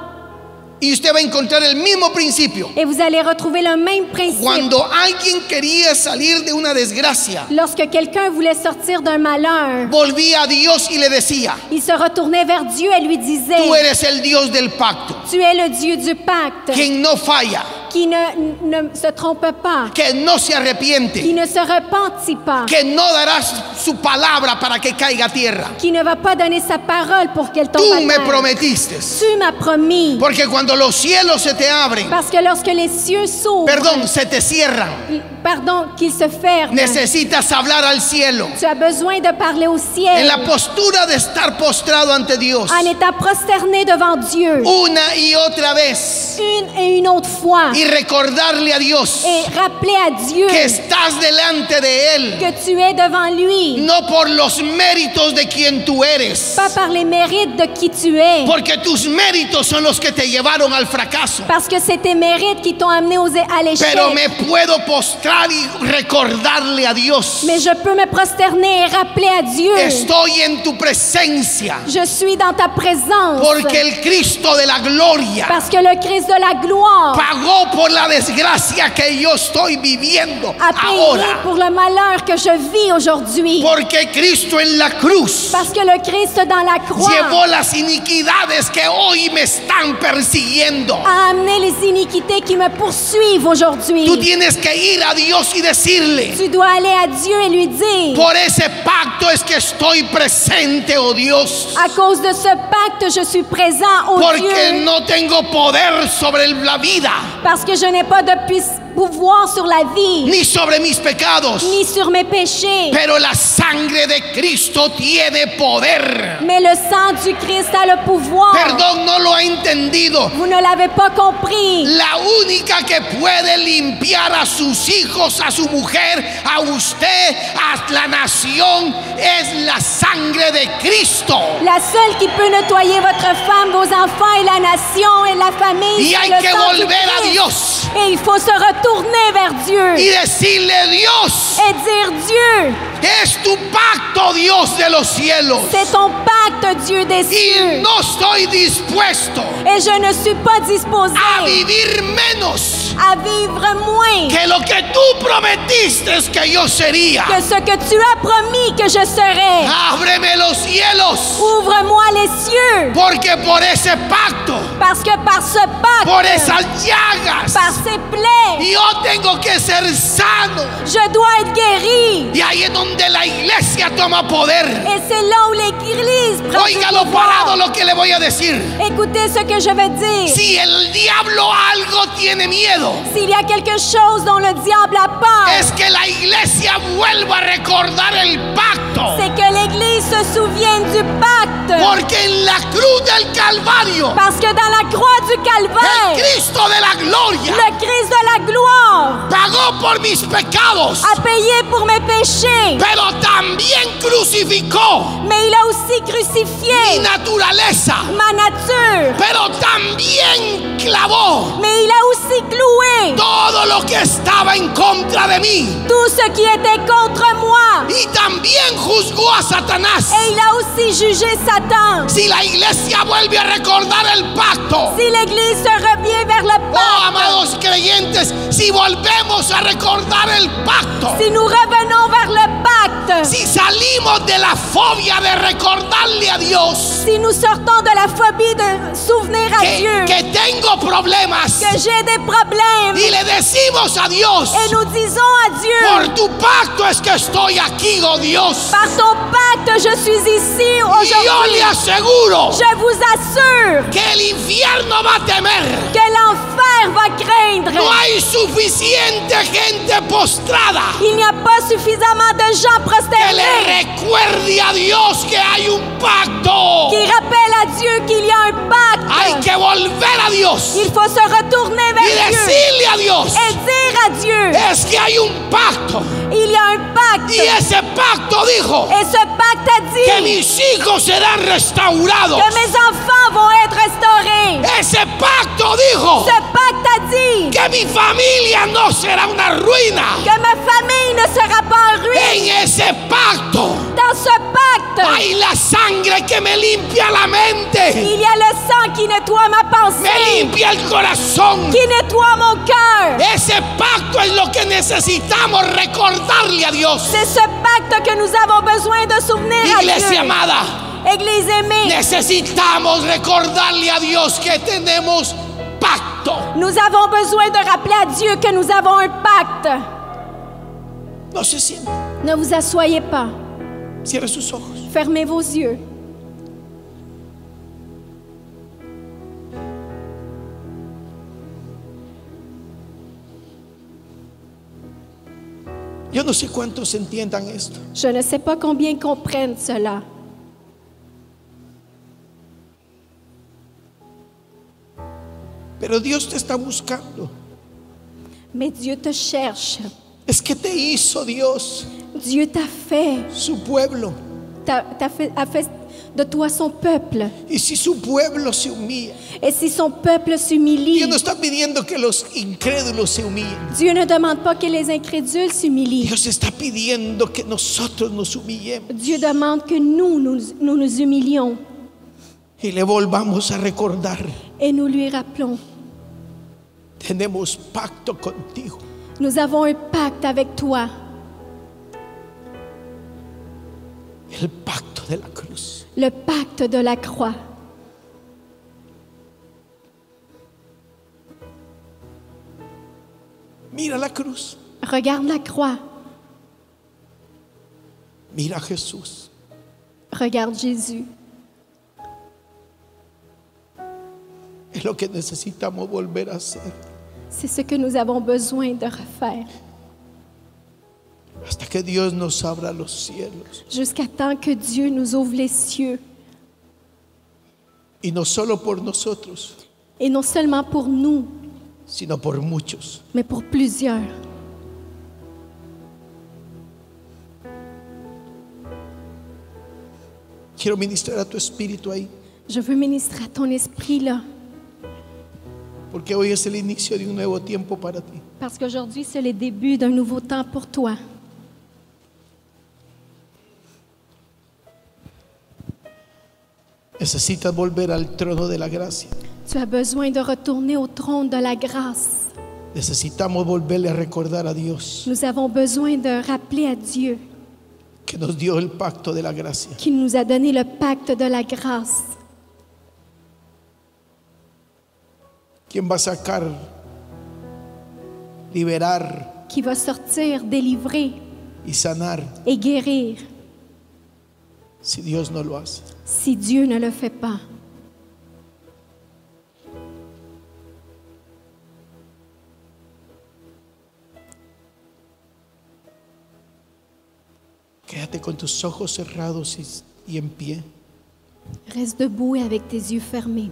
y usted va a encontrar el mismo principio. et vous allez retrouver le même principe. Cuando alguien quería salir de una desgracia, Lorsque quelqu'un voulait sortir d'un malheur, volvía a Dios y le decía: il se retournait vers Dieu et lui disait, tú eres el Dios del pacto, tu es le Dieu du pacte, quien no falla, qui ne se trompe pas, que no se qui arrepiente, ne se repentit pas, que no dará su palabra para que caiga a tierra. qui ne va pas donner sa parole pour qu'elle tombe Tú à me terre. prometiste. Tu m'as promis. Porque cuando los cielos se te abren, Parce que lorsque les cieux s'ouvrent, perdón, se te cierran, qu'ils se ferment, necesitas hablar al cielo. tu as besoin de parler au En ciel la postura de estar postrado ante Dios, en étant prosterné devant Dieu una y otra vez, une et une autre fois y recordarle a Dios et rappeler à Dieu que estás delante de Él, que tu es devant lui, no por los méritos de quien tú eres, pas par les mérites de qui tu es, porque tus méritos son los que te llevaron al fracaso. parce que c'est tes mérites qui t'ont amené à l'échec. Pero me puedo postrar y recordarle a Dios: Mais je peux me prosterner et rappeler à Dieu, estoy en tu presencia, je suis dans ta présence, porque el Cristo de la gloria parce que le Christ de la gloire pagó por la desgracia que yo estoy viviendo a payé ahora. pour le malheur que je vis aujourd'hui. Porque Cristo en la cruz Parce que le Christ dans la croix llevó las iniquidades que hoy me están persiguiendo. a amené les iniquités qui me poursuivent aujourd'hui. Tú tienes que ir a Dios y decirle: Tu dois aller à Dieu et lui dire, por ese pacto es que estoy presente, oh Dios, à cause de ce pacte, je suis présent au porque Dieu, no tengo poder sobre la vida parce que je n'ai pas de pouvoir sur la vie, ni sobre mis pecados, ni sur mes péchés. pero la sangre de Cristo tiene poder. Mais le sang du Christ a le pouvoir. Perdón, no lo ha entendido. Vous ne l'avez pas compris. La única que puede limpiar a sus hijos, a su mujer, a usted, a la nación, es la sangre de Cristo. La seule qui peut nettoyer votre femme, vos enfants et la nation et la famille, Y c'est hay le que sang du volver a Christ. Dios Et il faut se retourner vers Dieu y decirle: Dios, et dire, Dieu, es tu pacto, Dios de los cielos, c'est ton pacte, Dieu des y cieux. no estoy dispuesto Et je ne suis pas disposée a vivir menos à vivre moins que lo que tú prometiste que yo sería. que ce que tu as promis que je serais. Ábreme los cielos, Ouvre-moi les cieux, porque por ese pacto, parce que par ce pacte, por esas llagas, par ces plaies, yo tengo que ser sano. je dois être guéri. Y ahí es donde la iglesia toma poder. Et c'est là où l'Église prend du Óigalo pouvoir. parado lo que le voy a decir. Écoutez ce que je vais dire. Si el diablo algo tiene miedo, S'il y a quelque chose dont le diable a peur, es que la iglesia vuelva a recordar el pacto. c'est que l'Église se souvienne du pacte. pacte. Porque en la cruz del Calvario, Parce que dans la croix du el Calvaire, Cristo de la gloria le Christ de la gloire pagó por mis pecados, a payé pour mes péchés. pero también crucificó Mais il a aussi mi crucifié naturaleza, ma nature. pero también clavó Mais il a aussi cloué todo lo que estaba en contra de mí. tout ce qui était contre moi. Y también juzgó a Satanás. Et il a aussi jugé Satan. Si la iglesia vuelve a recordar el pacto, Si l'Église se revient vers le oh pacte, amados creyentes, si volvemos a recordar el pacto, si nous revenons vers le pacte, si salimos de la fobia de recordarle a Dios si nous sortons de la phobie de souvenir à Dieu que tengo problemas que j'ai des problèmes y le decimos a Dios, et nous disons à Dieu, por tu pacto es que estoy aquí, oh Dios. par ton pacte je suis ici Y yo aujourd'hui. le aseguro Je vous assure que el infierno va a temer. que l'enfer va craindre. No hay suficiente gente postrada Il n'y a pas suffisamment de gens que le prosternés recuerde a Dios que hay un pacto. qui rappellent à Dieu qu'il y a un Hay pacte. que volver a Dios Il faut se retourner y vers Dieu decirle a Dios, et dire à Dieu, es que hay un pacto. il y a un pacte. Y ese pacto dijo Et ce pacte a que dit mis hijos serán restaurados. que mes enfants vont être restaurés. Ese pacto dijo Ce pacte a dit que mi familia no será una ruina. que ma famille ne sera pas en ruine. En ese pacto Dans ce pacte, hay la sangre que me limpia la mente, il y a le sang qui nettoie ma me pensée, limpia el corazón. qui nettoie mon cœur. Ese pacto es lo que necesitamos recordarle a Dios. C'est ce pacte que nous avons besoin de souvenir à Iglesia Dieu. amada, Église aimée, necesitamos recordarle a Dios que tenemos pacto. nous avons besoin de rappeler à Dieu que nous avons un pacte. No se sienta, Ne vous asseyez pas. cierre sus ojos. Fermez vos yeux. Yo no sé cuántos entiendan esto, Je ne sais pas combien comprennent cela. pero Dios te está buscando. Mais Dieu te cherche. Es que te hizo Dios Dieu t'a fait, su pueblo. a fait de toi son peuple. Y si su pueblo se humilla, Et si son peuple s'humilie, Dios no está pidiendo que los incrédulos se humillen. Dieu ne demande pas que les incrédules s'humilient. Dios está pidiendo que nosotros nos humillemos Dieu demande que nous humilions y le volvamos a recordar. et nous lui rappelons. Tenemos pacto contigo. Nous avons un pacte avec toi, El pacto de la cruz. le pacte de la croix. Mira la cruz. Regarde la croix, Mira a Jesús. regarde Jésus. Es lo que necesitamos volver a hacer C'est ce que nous avons besoin de refaire hasta que Dios nos abra los cielos. jusqu'à temps que Dieu nous ouvre les cieux. Y no solo por nosotros, Et non seulement pour nous, sino por muchos. mais pour plusieurs. Quiero ministrar a tu espíritu ahí, Je veux ministrer à ton esprit là, porque hoy es el inicio de un nuevo tiempo para ti. parce qu'aujourd'hui, c'est le début d'un nouveau temps pour toi. Necesitas volver al trono de la gracia. Tu as besoin de retourner au trône de la grâce. Necesitamos volverle a recordar a Dios Nous avons besoin de rappeler à Dieu que nos dio el pacto de la gracia. qui nous a donné le pacte de la grâce. ¿Quién va a sacar, liberar Qui va sortir, délivrer y sanar et guérir si Dios no lo hace? si Dieu ne le fait pas? Quédate con tus ojos cerrados y en pie. Reste debout et avec tes yeux fermés.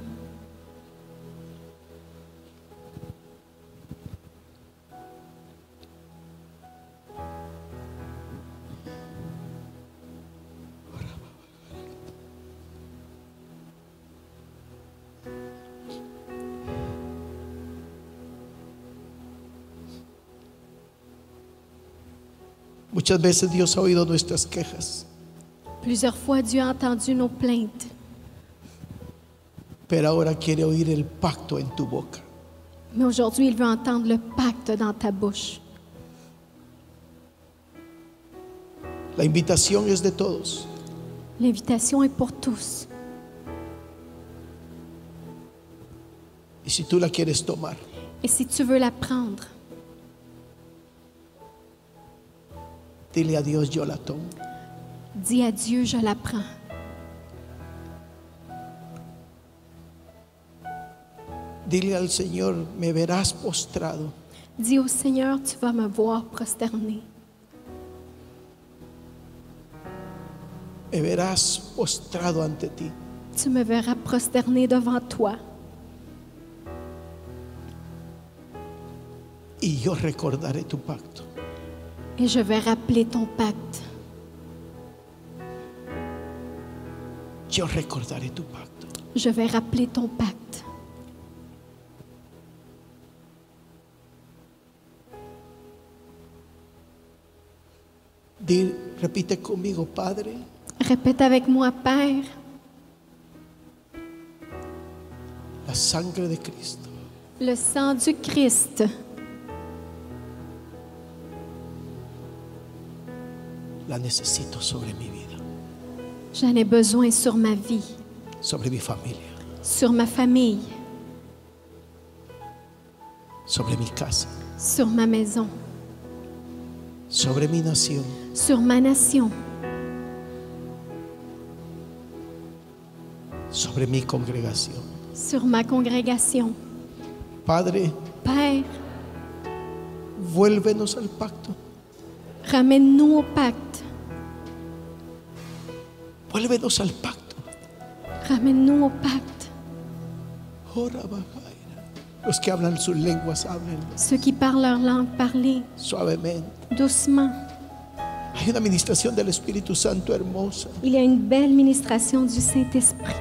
Muchas veces Dios ha oído nuestras quejas, Plusieurs fois, Dieu a entendu nos plaintes, pero ahora quiere oír el pacto en tu boca. mais aujourd'hui, il veut entendre le pacte dans ta bouche. La invitación es de todos. L'invitation est pour tous. Y si tú la quieres tomar, Et si tu veux la prendre, dile a Dios, yo la tomo. dis à Dieu, je la prends. Dile al Señor, me verás postrado. Dis au Seigneur, tu vas me voir prosterné. Me verás postrado ante ti. Tu me verras prosterné devant toi. Y yo recordaré tu pacto. Et je vais rappeler ton pacte. Yo recordaré tu pacto. Je vais rappeler ton pacte. Repite conmigo, Padre, Répète avec moi, Père, la sangre de Cristo le sang du Christ, la necesito sobre mi vida, j'en ai besoin sur ma vie, sobre mi familia, sur ma famille, sobre mi casa, sur ma maison, sobre mi nación, sur ma nation, sobre mi congregación. sur ma congrégation. Padre, Père, vuélvenos al pacto. ramène-nous au pacte. Vuélvenos al pacto. Ramène-nous au pacte. Ora bajaira. Los que hablan sus lenguas, hablen Ceux qui parlent leur langue, parlez suavemente. doucement. Hay una administración del Espíritu Santo hermosa. Il y a une belle ministration du Saint-Esprit.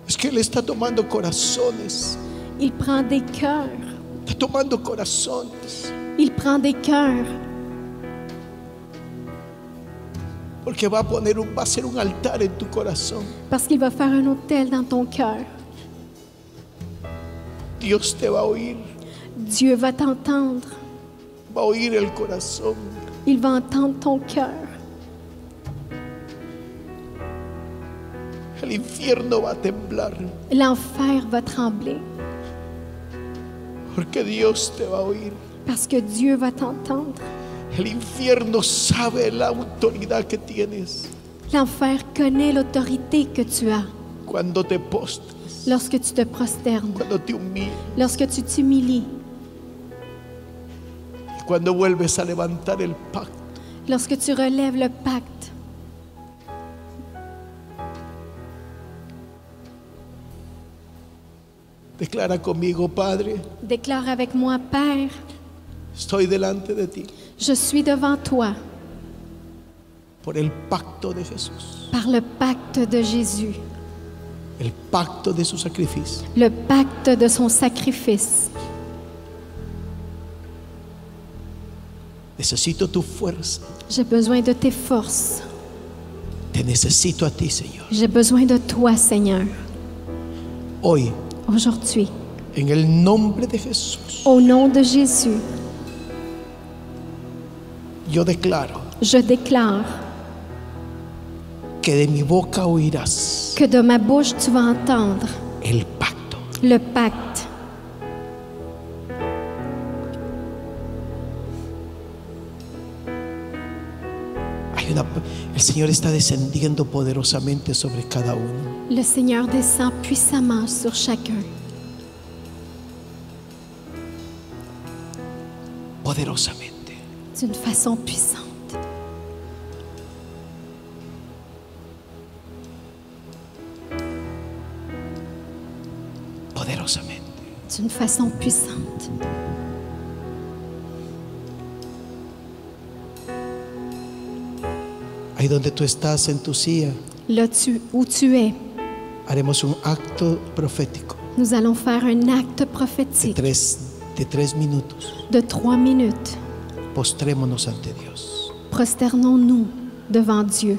Es que Él está tomando corazones. Il prend des cœurs. Está tomando corazones. Il prend des cœurs. Porque va a hacer un altar en tu corazón. Parce qu'il va faire un autel dans ton cœur. Dios te va a oír. Dieu va t'entendre. Va a oír el corazón. Il va entendre ton cœur. El infierno va a temblar. L'enfer va trembler. Porque Dios te va a oír. Parce que Dieu va t'entendre. El infierno sabe la autoridad que tienes L'enfer connaît l'autorité que tu as cuando te postras, lorsque tu te prosternes, cuando te humillas, lorsque tu t'humilies, cuando vuelves a levantar el pacto. lorsque tu relèves le pacte. Declara conmigo, Padre, Déclare avec moi, Père, estoy delante de ti je suis devant toi por el pacto de Jesús, par le pacte de Jésus, el pacto de su sacrificio. le pacte de son sacrifice. Necesito tu fuerza. J'ai besoin de tes forces. Te necesito a ti, Señor. J'ai besoin de toi, Seigneur. Hoy, Aujourd'hui, en el nombre de Jesús, au nom de Jésus, yo declaro je déclare que de mi boca oirás que de ma bouche tu vas entendre el pacto. le pacte. El Señor está descendiendo poderosamente sobre cada uno. Le Seigneur descend puissamment sur chacun, Poderosamente. d'une façon puissante. poderosamente. d'une façon puissante. Ahí donde tú estás en tu silla, Là où tu es, haremos un acto profético nous allons faire un acte de prophétique tres minutos. de 3 minutes. Postrémonos ante Dios. Prosternons-nous devant Dieu.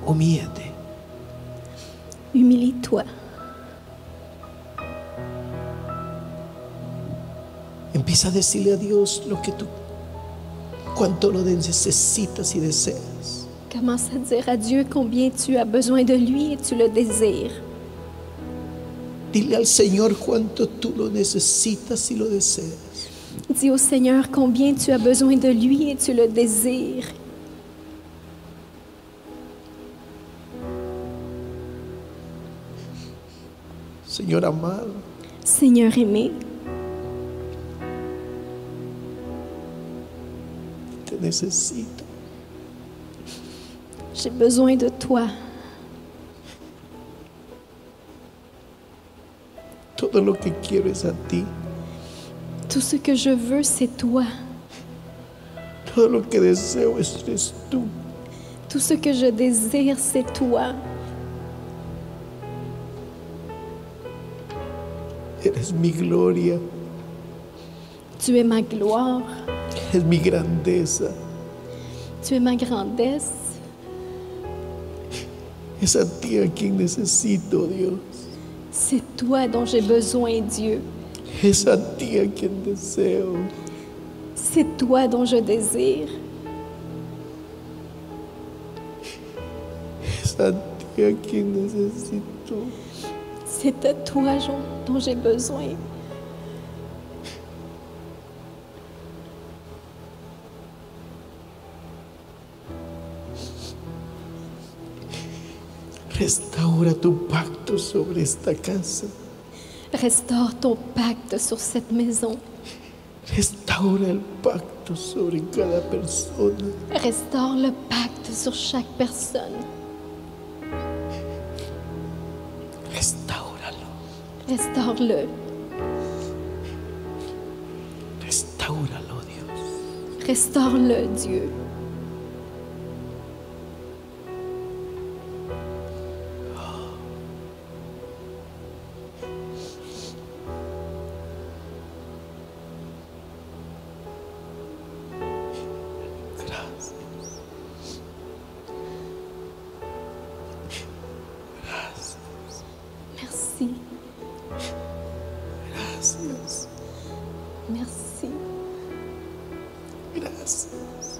Humíllate. Humilie-toi. Empieza a decirle a Dios lo que tú, cuánto lo necesitas y deseas. Commence à dire à Dieu combien tu as besoin de lui et tu le désires. Dile al Señor cuánto tú lo necesitas y lo deseas. Dis au Seigneur combien tu as besoin de lui et tu le désires. Señor amado, Seigneur aimé, te necesito. j'ai besoin de toi. Todo lo que quiero es a ti. Tout ce que je veux, c'est toi. Todo lo que deseo eres tú. Tout ce que je désire, c'est toi. Eres mi gloria, Tu es ma gloire. eres mi grandeza. Tu es ma grandesse. Es a ti a quien necesito, Dios. C'est toi dont j'ai besoin, Dieu. Es a ti a quien deseo. C'est toi dont je désire. Es a ti a quien necesito. C'est à toi dont j'ai besoin. Restaura tu pacto sobre esta casa. Restaure ton pacte sur cette maison. Restaura el pacto sobre cada persona. Restaure le pacte sur chaque personne. Restauralo. Restaure-le. Restauralo, Dios. Restaure-le, Dieu. Gracias. Gracias. Merci. Gracias. Merci. Gracias.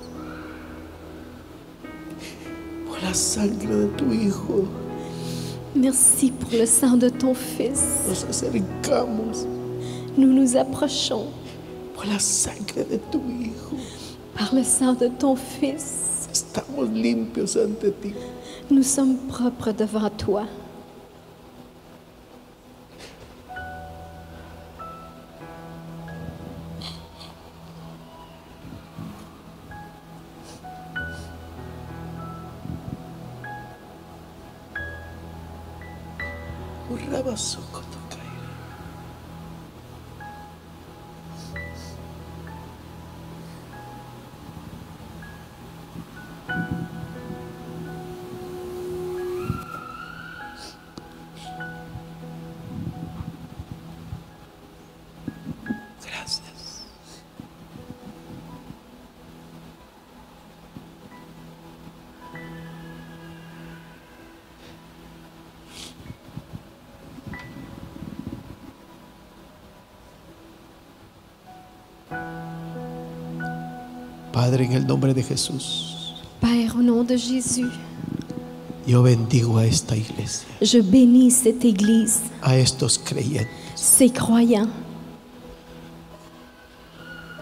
Por la sangre de tu Hijo Merci pour le sang de ton Fils. nos acercamos. Nous nous approchons Por la sangre de tu Hijo par le sang de ton Fils. estamos limpios ante ti. Nous sommes propres devant toi. Urrabasokotokai. Gracias. Padre, en el nombre de Jesús, Père, au nom de Jésus, Yo bendigo a esta iglesia, Je bénis cette Église, a estos creyentes, ces croyants,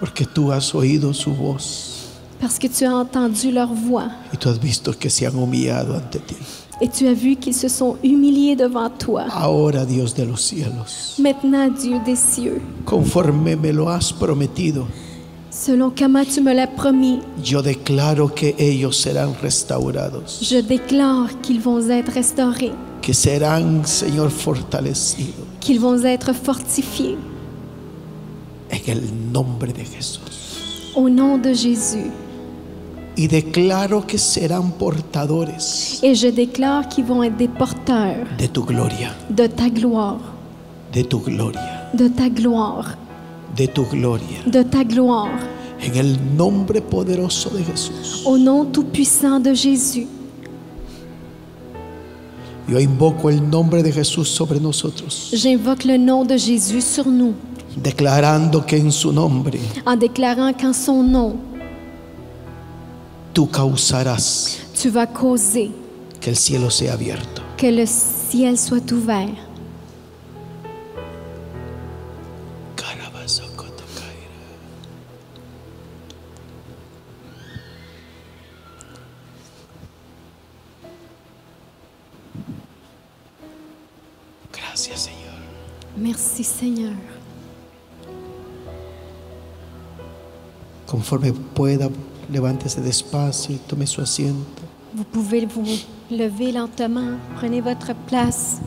porque tú has oído su voz parce que tu as entendu leur voix y tú has visto que se han humillado ante ti. et tu as vu qu'ils se sont humiliés devant toi. Ahora, Dios de los cielos, Maintenant, Dieu des cieux, conforme me lo has prometido, selon comment tu me l'as promis, yo declaro que ellos serán restaurados, je déclare qu'ils vont être restaurés, que serán, Señor, fortalecidos qu'ils vont être fortifiés. en el nombre de Jesús. Au nom de Jésus. Y declaro que serán portadores Et je déclare qu'ils vont être des porteurs de tu gloria, de ta gloire, de tu gloria, de ta gloire, de tu gloria, de ta gloire. en el nombre poderoso de Jesús. Au nom tout-puissant de Jésus, Yo invoco el nombre de Jesús sobre nosotros, j'invoque le nom de Jésus sur nous, declarando que en su nombre en déclarant qu'en son nom, tú causarás tu vas causer que el cielo sea abierto. que le ciel soit ouvert. Gracias, Señor. Merci Seigneur. Conforme pueda, levántese despacio y tome su asiento. Vous pouvez vous lever lentement, prenez votre place.